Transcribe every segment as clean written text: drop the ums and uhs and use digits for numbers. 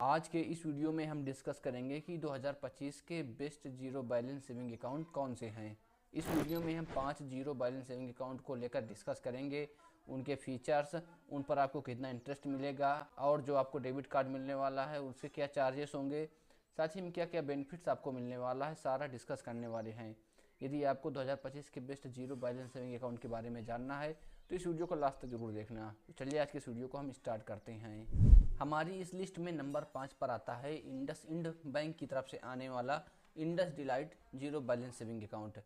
आज के इस वीडियो में हम डिस्कस करेंगे कि 2025 के best zero balance saving account कौन से हैं। इस वीडियो में हम 5 जीरो बैलेंस सेविंग अकाउंट को लेकर डिस्कस करेंगे, उनके फीचर्स, उन पर आपको कितना इंटरेस्ट मिलेगा और जो आपको डेबिट कार्ड मिलने वाला है उससे क्या चार्जेस होंगे, साथ ही में क्या क्या बेनिफिट्स आपको मिलने वाला है, सारा डिस्कस करने वाले हैं। यदि आपको 2025 के best zero balance saving account के बारे में जानना है तो इस वीडियो को लास्ट तक जरूर देखना। तो चलिए आज के इस वीडियो को हम स्टार्ट करते हैं। हमारी इस लिस्ट में नंबर 5 पर आता है इंडसइंड बैंक की तरफ से आने वाला Indus delight zero balance saving account.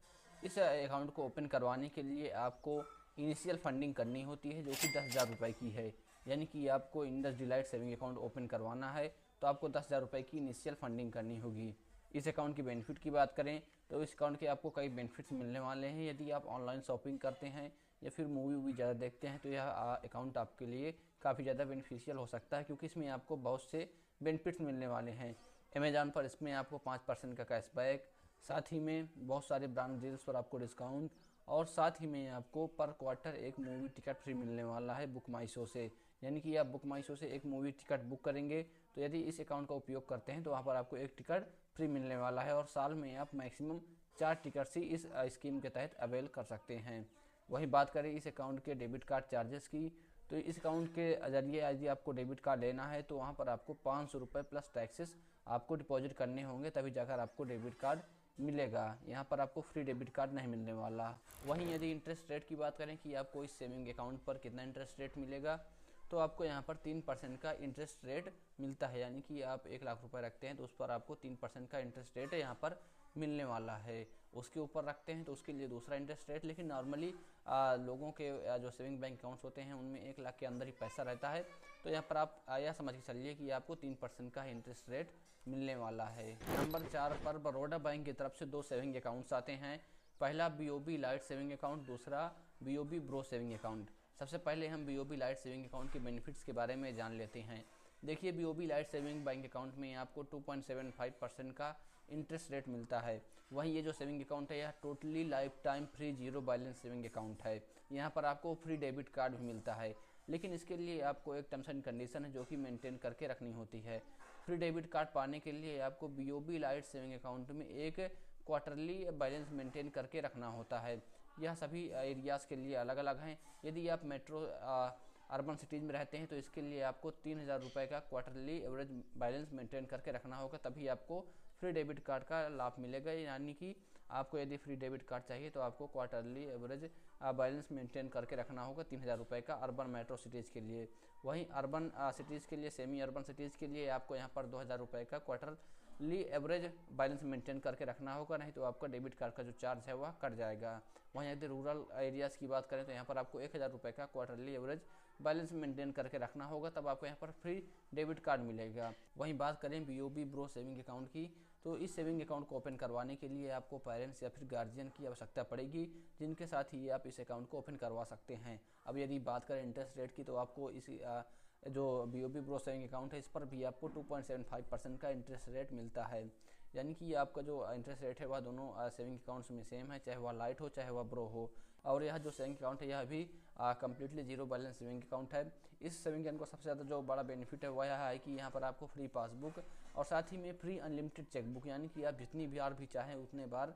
इस अकाउंट को ओपन करवाने के लिए आपको इनिशियल फंडिंग करनी होती है जो कि 10,000 रुपये की है। यानी कि आपको Indus delight saving account open करवाना है तो आपको 10,000 रुपये की इनिशियल फंडिंग करनी होगी। इस अकाउंट की बेनिफिट की बात करें तो इस अकाउंट के आपको कई बेनिफिट्स मिलने वाले हैं। यदि आप ऑनलाइन शॉपिंग करते हैं या फिर मूवी वूवी ज़्यादा देखते हैं तो यह अकाउंट आपके लिए काफ़ी ज़्यादा बेनिफिशियल हो सकता है, क्योंकि इसमें आपको बहुत से बेनिफिट्स मिलने वाले हैं। अमेज़ॉन पर इसमें आपको 5% का कैशबैक, साथ ही में बहुत सारे ब्रांड डील्स पर आपको डिस्काउंट, और साथ ही में आपको पर क्वार्टर एक मूवी टिकट फ्री मिलने वाला है बुक माई शो से। यानी कि आप बुक माई शो से एक मूवी टिकट बुक करेंगे तो यदि इस अकाउंट का उपयोग करते हैं तो वहाँ पर आपको एक टिकट फ्री मिलने वाला है, और साल में आप मैक्सिमम 4 टिकट्स ही इस स्कीम के तहत अवेल कर सकते हैं। वहीं बात करें इस अकाउंट के डेबिट कार्ड चार्जेस की, तो इस अकाउंट के जरिए यदि आपको डेबिट कार्ड लेना है तो वहाँ पर आपको 500 रुपये प्लस टैक्सेस आपको डिपॉजिट करने होंगे, तभी जाकर आपको डेबिट कार्ड मिलेगा। यहाँ पर आपको फ्री डेबिट कार्ड नहीं मिलने वाला। वहीं यदि इंटरेस्ट रेट की बात करें कि आपको इस सेविंग अकाउंट पर कितना इंटरेस्ट रेट मिलेगा, तो आपको यहाँ पर 3% का इंटरेस्ट रेट मिलता है। यानी कि आप 1,00,000 रुपये रखते हैं तो उस पर आपको 3% का इंटरेस्ट रेट यहाँ पर मिलने वाला है। उसके ऊपर रखते हैं तो उसके लिए दूसरा इंटरेस्ट रेट। लेकिन नॉर्मली लोगों के जो सेविंग बैंक अकाउंट्स होते हैं उनमें 1,00,000 के अंदर ही पैसा रहता है, तो यहाँ पर आप यह समझ के चलिए कि आपको 3% का इंटरेस्ट रेट मिलने वाला है। नंबर 4 पर बड़ौदा बैंक की तरफ से 2 सेविंग अकाउंट्स आते हैं। पहला BOB लाइट सेविंग अकाउंट, दूसरा BOB ब्रो सेविंग अकाउंट। सबसे पहले हम BOB लाइट सेविंग अकाउंट के बेनिफिट्स के बारे में जान लेते हैं। देखिए, BOB light saving bank account में आपको 2.75% का इंटरेस्ट रेट मिलता है। वहीं ये जो सेविंग अकाउंट है यह totally life time free zero balance saving account है। यहाँ पर आपको फ्री डेबिट कार्ड भी मिलता है, लेकिन इसके लिए आपको एक टर्म्स एंड कंडीशन है जो कि मेंटेन करके रखनी होती है। फ्री डेबिट कार्ड पाने के लिए आपको BOB लाइट सेविंग अकाउंट में एक क्वार्टरली बैलेंस मेंटेन करके रखना होता है। यह सभी एरियाज़ के लिए अलग अलग हैं। यदि आप मेट्रो अर्बन सिटीज़ में रहते हैं तो इसके लिए आपको 3,000 रुपये का क्वार्टरली एवरेज बैलेंस मेंटेन करके रखना होगा, तभी आपको फ्री डेबिट कार्ड का लाभ मिलेगा। यानी कि आपको यदि फ्री डेबिट कार्ड चाहिए तो आपको क्वार्टरली एवरेज बैलेंस मेंटेन करके रखना होगा 3,000 रुपये का अर्बन मेट्रो सिटीज़ के लिए। वहीं अर्बन सिटीज़ के लिए, सेमी अर्बन सिटीज़ के लिए आपको यहाँ पर 2,000 रुपये का क्वार्टरली एवरेज बैलेंस मेंटेन करके रखना होगा, नहीं तो आपका डेबिट कार्ड का जो चार्ज है वह कट जाएगा। वहीं यदि रूरल एरियाज़ की बात करें तो यहाँ पर आपको 1,000 रुपये का क्वार्टरली एवरेज बैलेंस मेंटेन करके रखना होगा, तब आपको यहाँ पर फ्री डेबिट कार्ड मिलेगा। वहीं बात करें BOB ब्रो सेविंग अकाउंट की, तो इस सेविंग अकाउंट को ओपन करवाने के लिए आपको पेरेंट्स या फिर गार्जियन की आवश्यकता पड़ेगी, जिनके साथ ही आप इस अकाउंट को ओपन करवा सकते हैं। अब यदि बात करें इंटरेस्ट रेट की, तो आपको इस जो BOB ब्रो सेविंग अकाउंट है इस पर भी आपको 2.75% का इंटरेस्ट रेट मिलता है। यानी कि आपका जो इंटरेस्ट रेट है वह दोनों सेविंग अकाउंट्स में सेम है, चाहे वह लाइट हो चाहे वह ब्रो हो। और यह जो सेविंग अकाउंट है यह भी completely zero balance saving account है। इस सेविंग अकाउंट का सबसे ज़्यादा जो बड़ा बेनिफिट है वह यह है कि यहाँ पर आपको फ्री पासबुक और साथ ही में फ्री अनलिमिटेड चेकबुक, यानी कि आप जितनी बार भी चाहें उतने बार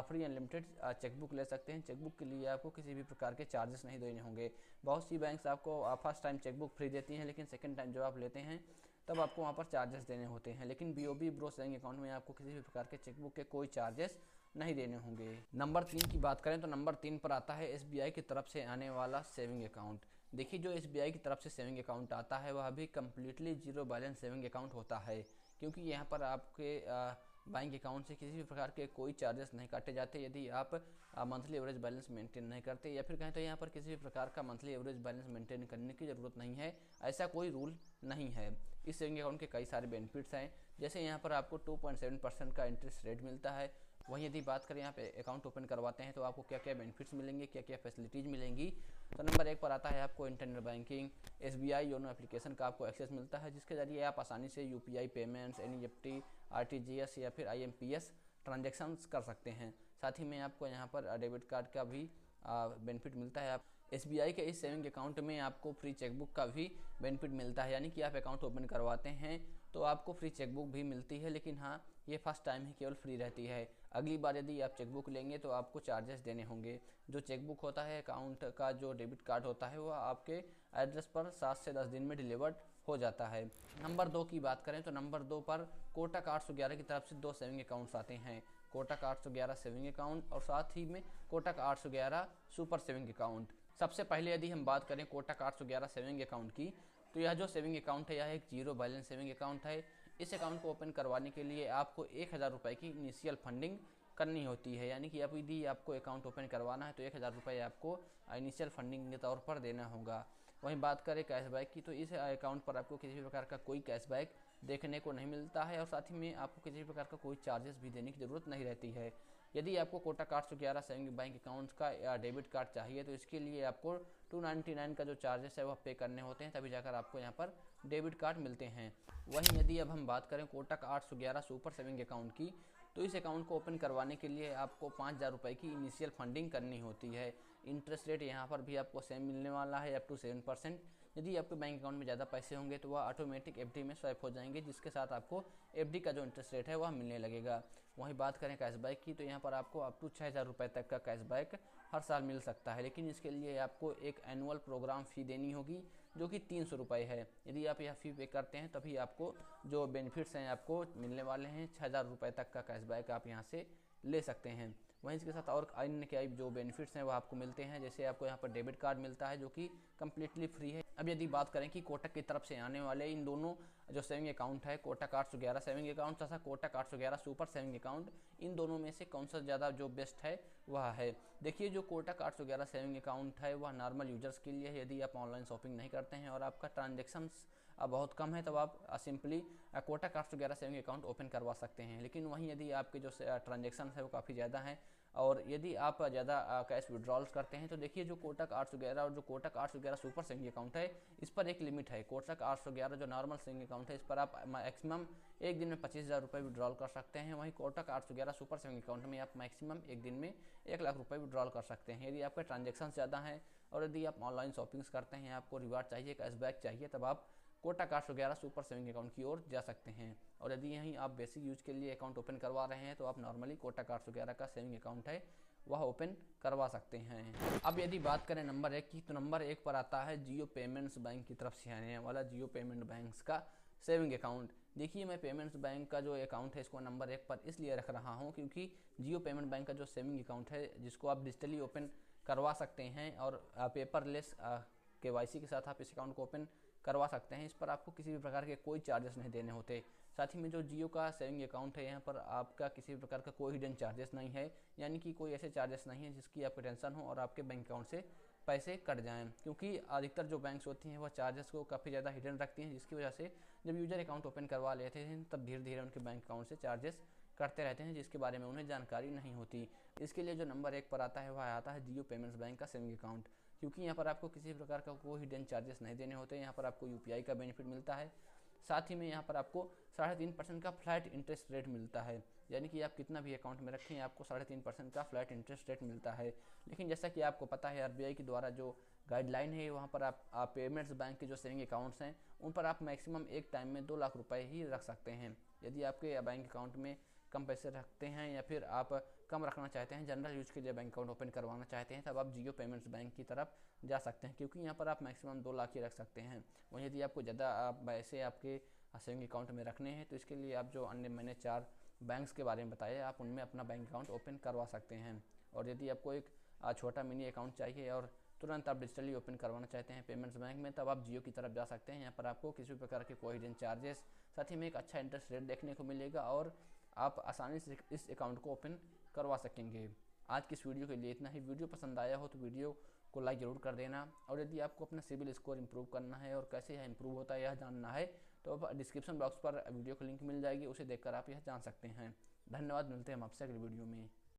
फ्री अनलिमिटेड चेकबुक ले सकते हैं। चेकबुक के लिए आपको किसी भी प्रकार के चार्जेस नहीं देने होंगे। बहुत सी बैंक्स आपको फर्स्ट टाइम चेकबुक फ्री देती हैं, लेकिन सेकंड टाइम जब आप लेते हैं तब आपको वहाँ पर चार्जेस देने होते हैं। लेकिन BOB ब्रो सेविंग अकाउंट में आपको किसी भी प्रकार के चेकबुक के कोई चार्जेस नहीं देने होंगे। नंबर 3 की बात करें तो नंबर 3 पर आता है SBI की तरफ से आने वाला सेविंग अकाउंट। देखिए, जो SBI की तरफ से सेविंग अकाउंट आता है वह भी completely zero balance saving account होता है, क्योंकि यहाँ पर आपके बैंक अकाउंट से किसी भी प्रकार के कोई चार्जेस नहीं काटे जाते यदि आप मंथली एवरेज बैलेंस मेंटेन नहीं करते, या फिर कहें तो यहाँ पर किसी भी प्रकार का मंथली एवरेज बैलेंस मेंटेन करने की ज़रूरत नहीं है। ऐसा कोई रूल नहीं है। इस सेविंग अकाउंट के कई सारे बेनिफिट्स हैं, जैसे यहाँ पर आपको 2.7% का इंटरेस्ट रेट मिलता है। वहीं यदि बात करें यहाँ पे अकाउंट ओपन करवाते हैं तो आपको क्या क्या बेनिफिट्स मिलेंगे, क्या क्या फैसिलिटीज़ मिलेंगी, तो नंबर 1 पर आता है आपको internet banking, SBI YONO application का आपको एक्सेस मिलता है, जिसके जरिए आप आसानी से UPI पेमेंट्स, NEFT, RTGS या फिर IMPS ट्रांजेक्शन्स कर सकते हैं। साथ ही में आपको यहाँ पर डेबिट कार्ड का भी बेनिफिट मिलता है। आप SBI के इस सेविंग अकाउंट में आपको फ्री चेकबुक का भी बेनिफिट मिलता है, यानी कि आप अकाउंट ओपन करवाते हैं तो आपको फ्री चेकबुक भी मिलती है, लेकिन हाँ ये फर्स्ट टाइम ही केवल फ्री रहती है। अगली बार यदि आप चेकबुक लेंगे तो आपको चार्जेस देने होंगे। जो चेकबुक होता है, अकाउंट का जो डेबिट कार्ड होता है, वह आपके एड्रेस पर 7 से 10 दिन में डिलीवर्ड हो जाता है। नंबर 2 की बात करें तो नंबर 2 पर कोटक 811 की तरफ से 2 सेविंग अकाउंट्स आते हैं, कोटक 811 सेविंग अकाउंट और साथ ही में कोटक 811 सुपर सेविंग अकाउंट। सबसे पहले यदि हम बात करें कोटक 811 सेविंग अकाउंट की, तो यह जो सेविंग अकाउंट है यह एक जीरो बैलेंस सेविंग अकाउंट है। इस अकाउंट को ओपन करवाने के लिए आपको 1000 रुपये की इनिशियल फंडिंग करनी होती है, यानी कि अब यदि आपको अकाउंट ओपन करवाना है तो 1000 रुपये आपको इनिशियल फंडिंग के तौर पर देना होगा। वहीं बात करें कैशबैक की, तो इस अकाउंट पर आपको किसी भी प्रकार का कोई कैशबैक देखने को नहीं मिलता है और साथ ही में आपको किसी भी प्रकार का कोई चार्जेस भी देने की ज़रूरत नहीं रहती है। यदि आपको कोटक 811 सेविंग बैंक अकाउंट का या डेबिट कार्ड चाहिए तो इसके लिए आपको 299 का जो चार्जेस है वह पे करने होते हैं, तभी जाकर आपको यहाँ पर डेबिट कार्ड मिलते हैं। वहीं यदि अब हम बात करें कोटक 811 सुपर सेविंग अकाउंट की, तो इस अकाउंट को ओपन करवाने के लिए आपको 5000 रुपये की इनिशियल फंडिंग करनी होती है। इंटरेस्ट रेट यहाँ पर भी आपको सेम मिलने वाला है, अप टू 7%। यदि आपके बैंक अकाउंट में ज़्यादा पैसे होंगे तो वह ऑटोमेटिक एफडी में स्वैप हो जाएंगे, जिसके साथ आपको एफडी का जो इंटरेस्ट रेट है वह मिलने लगेगा। वहीं बात करें कैशबैक की, तो यहाँ पर आपको अप टू 6000 रुपये तक का कैशबैक हर साल मिल सकता है, लेकिन इसके लिए आपको एक एनुअल प्रोग्राम फ़ी देनी होगी जो कि 300 रुपये है। यदि आप यह फ़ी पे करते हैं तभी आपको जो बेनिफिट्स हैं आपको मिलने वाले हैं। 6000 रुपये तक का कैशबैक आप यहाँ से ले सकते हैं। वहीं इसके साथ और अन्य क्या जो बेनिफिट्स हैं वो आपको मिलते हैं, जैसे आपको यहाँ पर डेबिट कार्ड मिलता है जो कि कम्प्लीटली फ्री है। अब यदि बात करें कि कोटक की तरफ से आने वाले इन दोनों जो सेविंग अकाउंट है, कोटक 811 सेविंग अकाउंट तथा कोटक 811 सुपर सेविंग अकाउंट, इन दोनों में से कौन सा ज़्यादा जो बेस्ट है वह है। देखिए जो कोटक 811 सेविंग अकाउंट है वह नॉर्मल यूजर्स के लिए है। यदि आप ऑनलाइन शॉपिंग नहीं करते हैं और आपका ट्रांजेक्शन्स बहुत कम है तब आप simply Kotak 811 saving account open करवा सकते हैं। लेकिन वहीं यदि आपके जो ट्रांजेक्शन है वो काफ़ी ज़्यादा हैं और यदि आप ज़्यादा कैश विड्रॉल्स करते हैं, तो देखिए जो कोटक 811 और जो कोटक 811 सुपर सेविंग अकाउंट है इस पर एक लिमिट है। कोटक 811 जो नॉर्मल सेविंग अकाउंट है इस पर आप मैक्सिमम एक दिन में 25,000 रुपये विड्रॉल कर सकते हैं। वहीं कोटक 811 सुपर सेविंग अकाउंट में आप मैक्सिमम एक दिन में 1 लाख रुपये विड्रॉल कर सकते हैं। यदि आपके ट्रांजेक्शन ज़्यादा हैं और यदि आप ऑनलाइन शॉपिंग्स करते हैं, आपको रिवार्ड चाहिए, कैशबैक चाहिए, तब आप कोटक 811 सुपर सेविंग अकाउंट की ओर जा सकते हैं। और यदि यहीं आप बेसिक यूज के लिए अकाउंट ओपन करवा रहे हैं तो आप नॉर्मली कोटक 811 का सेविंग अकाउंट है वह ओपन करवा सकते हैं। अब यदि बात करें नंबर 1 की, तो नंबर 1 पर आता है जियो पेमेंट्स बैंक की तरफ से आने वाला जियो पेमेंट बैंक का सेविंग अकाउंट। देखिए मैं पेमेंट्स बैंक का जो अकाउंट है इसको नंबर 1 पर इसलिए रख रहा हूँ क्योंकि जियो पेमेंट बैंक का जो सेविंग अकाउंट है जिसको आप डिजिटली ओपन करवा सकते हैं और पेपरलेस KYC के साथ आप इस अकाउंट को ओपन करवा सकते हैं। इस पर आपको किसी भी प्रकार के कोई चार्जेस नहीं देने होते। साथ ही में जो जियो का सेविंग अकाउंट है यहाँ पर आपका किसी भी प्रकार का कोई हिडन चार्जेस नहीं है, यानी कि कोई ऐसे चार्जेस नहीं है जिसकी आपको टेंशन हो और आपके बैंक अकाउंट से पैसे कट जाएं, क्योंकि अधिकतर जो बैंक्स होती हैं वह चार्जेस को काफ़ी ज़्यादा हिडन रखती हैं, जिसकी वजह से जब यूजर अकाउंट ओपन करवा लेते हैं तब धीरे धीरे उनके बैंक अकाउंट से चार्जेस करते रहते हैं, जिसके बारे में उन्हें जानकारी नहीं होती। इसके लिए जो नंबर 1 पर आता है वह आता है जियो पेमेंट्स बैंक का सेविंग अकाउंट, क्योंकि यहाँ पर आपको किसी प्रकार का कोई हिडन चार्जेस नहीं देने होते। यहाँ पर आपको UPI का बेनिफिट मिलता है, साथ ही में यहाँ पर आपको 3.5% का फ्लैट इंटरेस्ट रेट मिलता है, यानी कि आप कितना भी अकाउंट में रखें आपको 3.5% का फ्लैट इंटरेस्ट रेट मिलता है। लेकिन जैसा कि आपको पता है RBI के द्वारा जो गाइडलाइन है वहाँ पर आप पेमेंट्स बैंक के जो सेविंग अकाउंट्स हैं उन पर आप मैक्सिमम एक टाइम में 2 लाख रुपये ही रख सकते हैं। यदि आपके बैंक अकाउंट में कम पैसे रखते हैं या फिर आप कम रखना चाहते हैं, जनरल यूज के लिए बैंक अकाउंट ओपन करवाना चाहते हैं, तब आप जियो पेमेंट्स बैंक की तरफ जा सकते हैं, क्योंकि यहाँ पर आप मैक्सिमम 2 लाख ही रख सकते हैं। वहीं यदि आपको ज़्यादा पैसे आपके सेविंग अकाउंट में रखने हैं तो इसके लिए आप जो अन्य मैंने 4 बैंक्स के बारे में बताया आप उनमें अपना बैंक अकाउंट ओपन करवा सकते हैं। और यदि आपको एक छोटा मिनी अकाउंट चाहिए और तुरंत आप डिजिटली ओपन करवाना चाहते हैं पेमेंट्स बैंक में, तब आप जियो की तरफ जा सकते हैं। यहाँ पर आपको किसी भी प्रकार के कोई हिडन चार्जेस, साथ ही में एक अच्छा इंटरेस्ट रेट देखने को मिलेगा और आप आसानी से इस अकाउंट को ओपन करवा सकेंगे। आज की इस वीडियो के लिए इतना ही। वीडियो पसंद आया हो तो वीडियो को लाइक ज़रूर कर देना, और यदि आपको अपना सिबिल स्कोर इंप्रूव करना है और कैसे यह इंप्रूव होता है यह जानना है तो अब डिस्क्रिप्शन बॉक्स पर वीडियो की लिंक मिल जाएगी, उसे देखकर आप यह जान सकते हैं। धन्यवाद, मिलते हैं हम आपसे अगली वीडियो में।